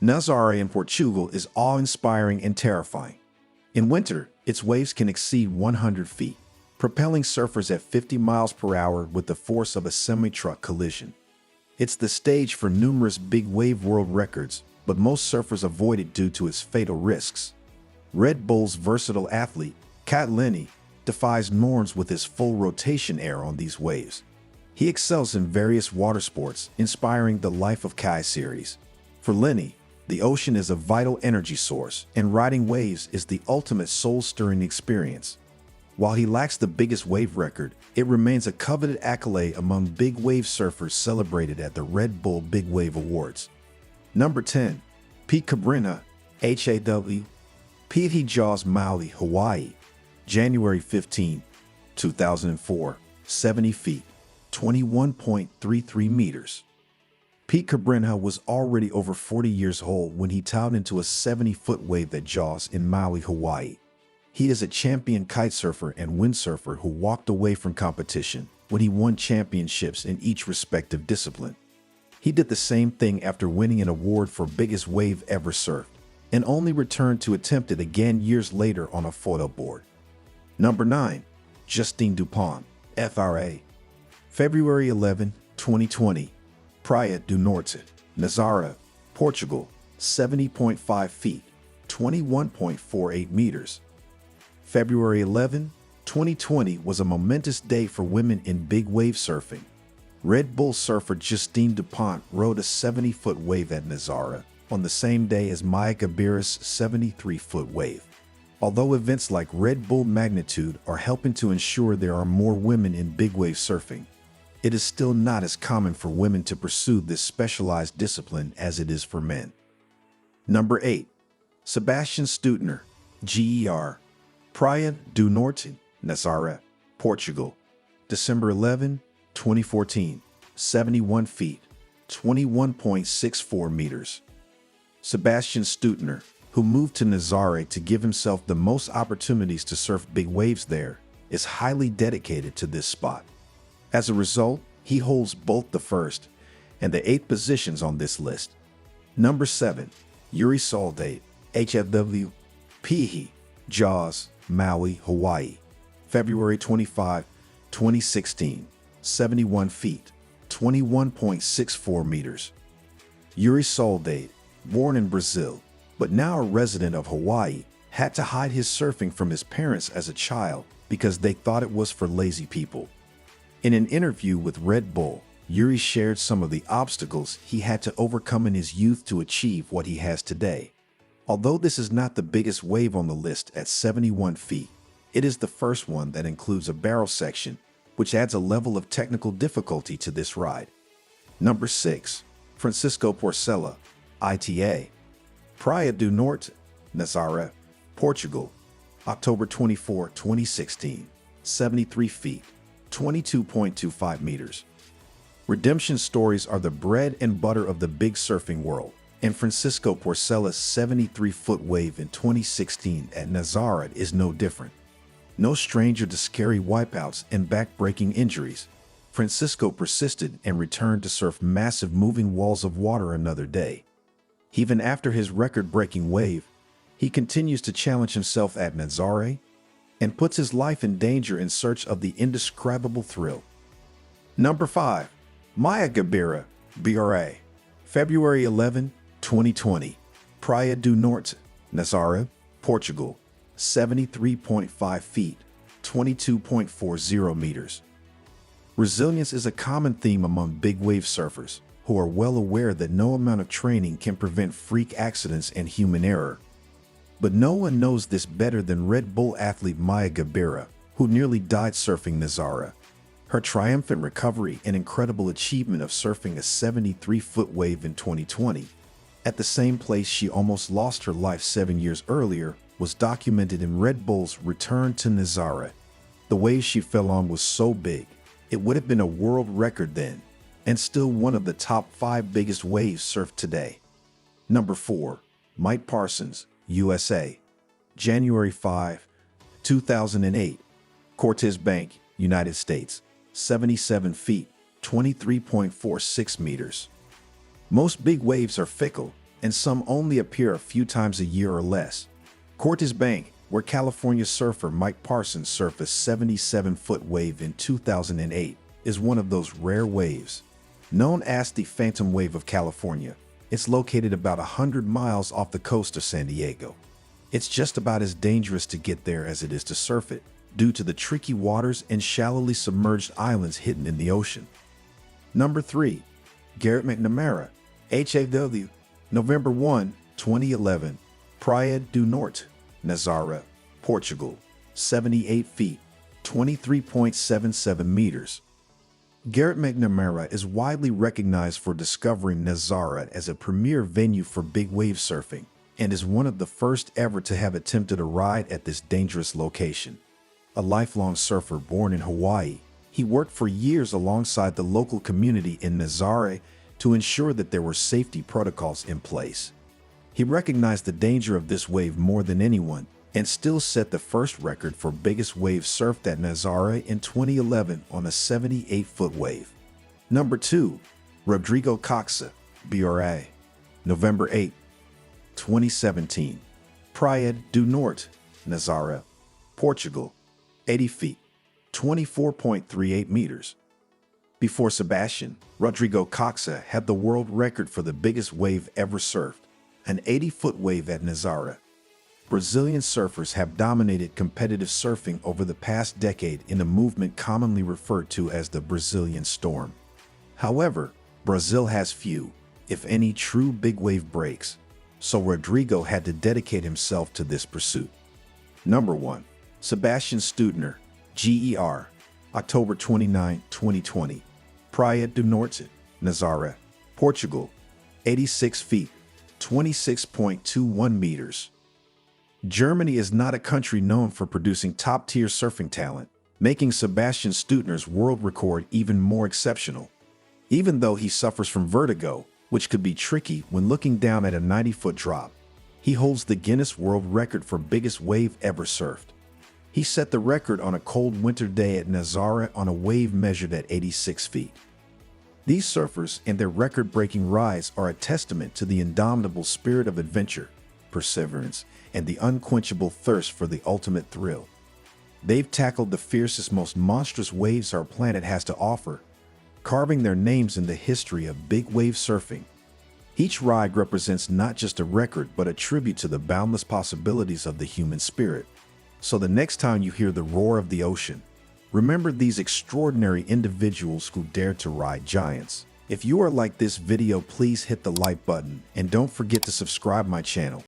Nazaré in Portugal is awe-inspiring and terrifying. In winter, its waves can exceed 100 feet, propelling surfers at 50 miles per hour with the force of a semi-truck collision. It's the stage for numerous big wave world records, but most surfers avoid it due to its fatal risks. Red Bull's versatile athlete, Cat Lenny, defies norms with his full rotation air on these waves. He excels in various water sports, inspiring the Life of Kai series. For Lenny, the ocean is a vital energy source, and riding waves is the ultimate soul-stirring experience. While he lacks the biggest wave record, it remains a coveted accolade among big wave surfers celebrated at the Red Bull Big Wave Awards. Number 10. Pete Cabrinha, HAW. Pete Jaws, Maui, Hawaii. January 15, 2004. 70 feet, 21.33 meters. Pete Cabrinha was already over 40 years old when he towed into a 70-foot wave at Jaws in Maui, Hawaii. He is a champion kitesurfer and windsurfer who walked away from competition when he won championships in each respective discipline. He did the same thing after winning an award for biggest wave ever surfed, and only returned to attempt it again years later on a foil board. Number 9. Justine Dupont, FRA. February 11, 2020. Praia do Norte, Nazaré, Portugal, 70.5 feet, 21.48 meters. February 11, 2020 was a momentous day for women in big wave surfing. Red Bull surfer Justine Dupont rode a 70-foot wave at Nazaré on the same day as Maya Gabeira's 73-foot wave. Although events like Red Bull Magnitude are helping to ensure there are more women in big wave surfing, it is still not as common for women to pursue this specialized discipline as it is for men. Number 8. Sebastian Steutner, GER. Praia do Norte, Nazaré, Portugal. December 11, 2014. 71 feet, 21.64 meters. Sebastian Steutner, who moved to Nazaré to give himself the most opportunities to surf big waves there, is highly dedicated to this spot. As a result, he holds both the first and the 8th positions on this list. Number 7. Yuri Soldate, HFW. Pihi, Jaws, Maui, Hawaii. February 25, 2016. 71 feet, 21.64 meters. Yuri Soldate, born in Brazil, but now a resident of Hawaii, had to hide his surfing from his parents as a child because they thought it was for lazy people. In an interview with Red Bull, Yuri shared some of the obstacles he had to overcome in his youth to achieve what he has today. Although this is not the biggest wave on the list at 71 feet, it is the first one that includes a barrel section, which adds a level of technical difficulty to this ride. Number 6. Francisco Porcela, ITA. Praia do Norte, Nazaré, Portugal. October 24, 2016. 73 feet, 22.25 meters. Redemption stories are the bread and butter of the big surfing world, and Francisco Porcela's 73-foot wave in 2016 at Nazaré is no different. No stranger to scary wipeouts and back-breaking injuries, Francisco persisted and returned to surf massive moving walls of water another day. Even after his record-breaking wave, he continues to challenge himself at Nazaré and puts his life in danger in search of the indescribable thrill. Number 5. Maya Gabeira, BRA. February 11, 2020. Praia do Norte, Nazaré, Portugal. 73.5 feet, 22.40 meters. Resilience is a common theme among big wave surfers, who are well aware that no amount of training can prevent freak accidents and human error. But no one knows this better than Red Bull athlete Maya Gabeira, who nearly died surfing Nazaré. Her triumphant recovery and incredible achievement of surfing a 73-foot wave in 2020, at the same place she almost lost her life 7 years earlier, was documented in Red Bull's Return to Nazaré. The wave she fell on was so big, it would have been a world record then, and still one of the top 5 biggest waves surfed today. Number 4. Mike Parsons, USA. January 5, 2008. Cortez Bank, United States. 77 feet, 23.46 meters. Most big waves are fickle, and some only appear a few times a year or less. Cortes Bank, where California surfer Mike Parsons surfed a 77-foot wave in 2008, is one of those rare waves. Known as the Phantom Wave of California, it's located about 100 miles off the coast of San Diego. It's just about as dangerous to get there as it is to surf it, due to the tricky waters and shallowly submerged islands hidden in the ocean. Number 3. Garrett McNamara, HAW, November 1, 2011, Praia do Norte, Nazaré, Portugal, 78 feet, 23.77 meters. Garrett McNamara is widely recognized for discovering Nazaré as a premier venue for big wave surfing, and is one of the first ever to have attempted a ride at this dangerous location. A lifelong surfer born in Hawaii, he worked for years alongside the local community in Nazaré to ensure that there were safety protocols in place. He recognized the danger of this wave more than anyone, and still set the first record for biggest wave surfed at Nazaré in 2011 on a 78-foot wave. Number 2. Rodrigo Coxa, BRA, November 8, 2017, Praia do Norte, Nazaré, Portugal, 80 feet, 24.38 meters. Before Sebastian, Rodrigo Coxa had the world record for the biggest wave ever surfed, an 80-foot wave at Nazaré. Brazilian surfers have dominated competitive surfing over the past decade in a movement commonly referred to as the Brazilian Storm. However, Brazil has few, if any, true big wave breaks, so Rodrigo had to dedicate himself to this pursuit. Number 1. Sebastian Stutner, GER, October 29, 2020, Praia do Norte, Nazaré, Portugal, 86 feet, 26.21 meters. Germany is not a country known for producing top-tier surfing talent, making Sebastian Stutner's world record even more exceptional. Even though he suffers from vertigo, which could be tricky when looking down at a 90-foot drop, he holds the Guinness World Record for biggest wave ever surfed. He set the record on a cold winter day at Nazaré on a wave measured at 86 feet. These surfers and their record-breaking rides are a testament to the indomitable spirit of adventure, perseverance, and the unquenchable thirst for the ultimate thrill. They've tackled the fiercest, most monstrous waves our planet has to offer, carving their names in the history of big wave surfing. Each ride represents not just a record, but a tribute to the boundless possibilities of the human spirit. So the next time you hear the roar of the ocean, remember these extraordinary individuals who dared to ride giants. If you are like this video, please hit the like button and don't forget to subscribe my channel.